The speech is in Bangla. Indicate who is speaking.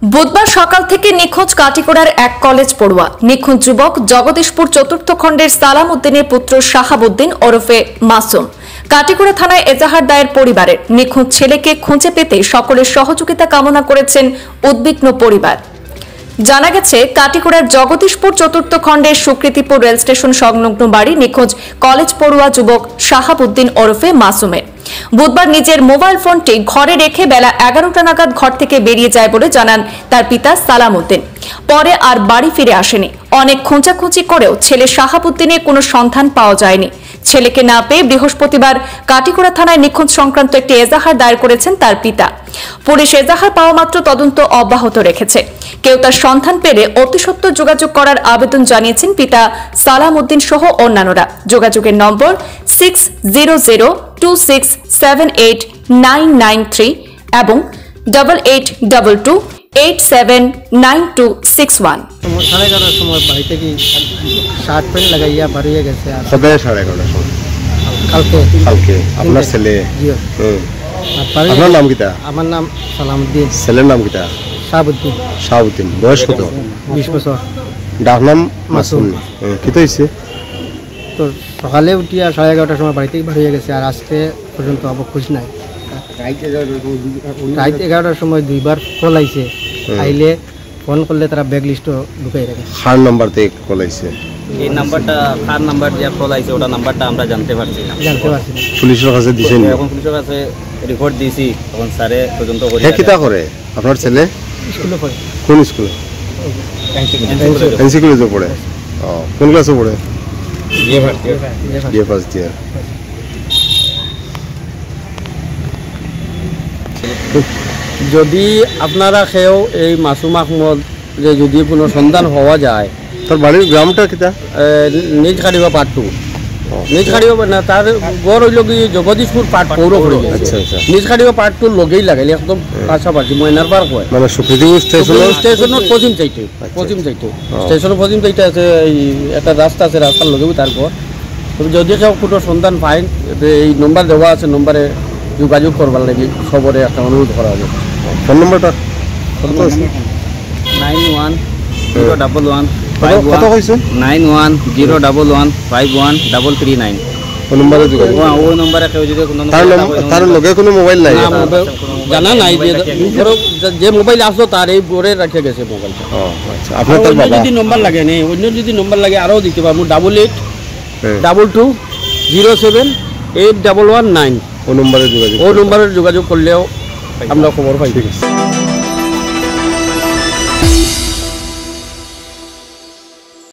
Speaker 1: বুধবার সকাল থেকে নিখোঁজ কাটিগড়ার এক কলেজ পড়ুয়া নিখোঁজ যুবক জগদীশপুর চতুর্থ খণ্ডের সালাম উদ্দিনের পুত্র শাহাবুদ্দিন ওরফে মাসুম। কাটিগড়া থানায় এজাহার দায়ের পরিবারের নিখোঁজ ছেলেকে খুঁজে পেতে সকলের সহযোগিতা কামনা করেছেন উদ্বিগ্ন পরিবার। জানা গেছে, কাটিগড়ার জগদীশপুর চতুর্থ খণ্ডের সুকৃতিপুর রেল স্টেশন সংলগ্ন বাড়ি নিখোঁজ কলেজ পড়ুয়া যুবক শাহাবুদ্দিন ওরফে মাসুমের। বুধবার নিজের মোবাইল ফোনটি ঘরে রেখে বেলা 11টা নাগাদ ঘর থেকে বেরিয়ে যায় বলে জানান তার পিতা সালাম উদ্দিন। পরে আর বাড়ি ফিরে আসেনি। অনেক খোঁজাখুঁজি করেও ছেলে শাহাবুদ্দিনের কোনো সন্ধান পাওয়া যায়নি। ছেলেকে না পেয়ে বৃহস্পতিবার কাটিগড়া থানায় নিখোঁজ সংক্রান্ত একটি এজাহার দায়ের করেছেন তার পিতা। পুলিশ এজাহার পাওয়া মাত্র তদন্ত অব্যাহত রেখেছে। কেউ তার সন্ধান পেলে অতি সত্বর যোগাযোগ করার আবেদন জানিয়েছেন পিতা সালাম উদ্দিন সহ অন্যান্যরা। যোগাযোগের নম্বর 6002678993 এবং 8822879261।
Speaker 2: সাড়ে 11টার সময় বাড়ি থেকে শার্ট প্যান্ট লাগাইয়া বাড়িয়ে গেছে।
Speaker 3: সকালে 11:30টার সময় কালকে আপনার ছেলে? আপনার নাম কিটা?
Speaker 2: আমার নাম সালাম উদ্দিন।
Speaker 3: ছেলের নাম কিটা? শাহাবুদ্দিন। বয়স কত?
Speaker 2: 20 বছর।
Speaker 3: ডাক নাম মাসুম। কি তো হয়েছে?
Speaker 2: তো সকালে উঠিয়া 11:30টার সময় বাড়ি থেকে বাড়িয়ে গেছে, আর আজকে পর্যন্ত আবার খোঁজ নাই। রাত 11টার সময় দুইবার কল আইছে, আইলে ফোন করলে তারা ব্যাগ লিস্টও ঢুকাই রাখে।
Speaker 3: কার নাম্বার থেকে কল আইছে?
Speaker 4: এই নাম্বারটা কার নাম্বার দিয়ে কল আইছে ওটা নাম্বারটা আমরা জানতে পারছি না।
Speaker 3: পুলিশের কাছে দিছেন?
Speaker 4: এখন পুলিশের কাছে রিপোর্ট দিয়েছি, তখন স্যারে তদন্ত করে।
Speaker 3: হে কিটা করে আপনার ছেলে?
Speaker 2: স্কুলে পড়ে।
Speaker 3: কোন স্কুলে? এনসি কলেজে পড়ে। কোন ক্লাসে পড়ে? BA first year.
Speaker 5: যদি আপনারা কেউ এই মাসুম আহমদ যে যদি কোনো সন্ধান হওয়া যায়,
Speaker 3: তার বাড়ির গ্রামটা কিটা?
Speaker 5: নিজ খাড়িবা পার্ট 2। নিজ খাড়িবা না, তার গড় হইল কি জগদীশপুর পার্ট 4 পড়ে গেছে।
Speaker 3: আচ্ছা আচ্ছা।
Speaker 5: নিজ খাড়িবা পার্ট 2 লগেই লাগাইলে একদম পাশাপাশি ময়নার পার্ক হয়,
Speaker 3: মানে সুকৃতিপুর স্টেশনের
Speaker 5: পশ্চিম সাইডে। পশ্চিম সাইডে স্টেশনের পশ্চিম সাইডে আছে এই একটা রাস্তা আছে, রাস্তার লগেও তারপর যদি কেউ কোনো সন্ধান পায় এই নম্বর দেওয়া আছে, নম্বরে যোগাযোগ করবার লাগে খবরে একটা অনুরোধ করা হবে।
Speaker 3: ফোন নম্বরটা
Speaker 4: 9101115139
Speaker 3: ফোন নম্বরে যোগাযোগ।
Speaker 4: ওই নম্বরে কেউ যদি
Speaker 3: তার লগে কোনো মোবাইল নাই?
Speaker 5: জানা নাই যে মোবাইল আসলো তার এই বোর্ডে রেখে গেছে মোবাইলটা।
Speaker 3: আপনার তার বাবা
Speaker 5: যদি নম্বর লাগে নেই, অন্য যদি নম্বর লাগে আরও দিতে পারবো। 8822078119
Speaker 3: ও নম্বরে যোগাযোগ
Speaker 5: করলেও আমরা খবর পাই।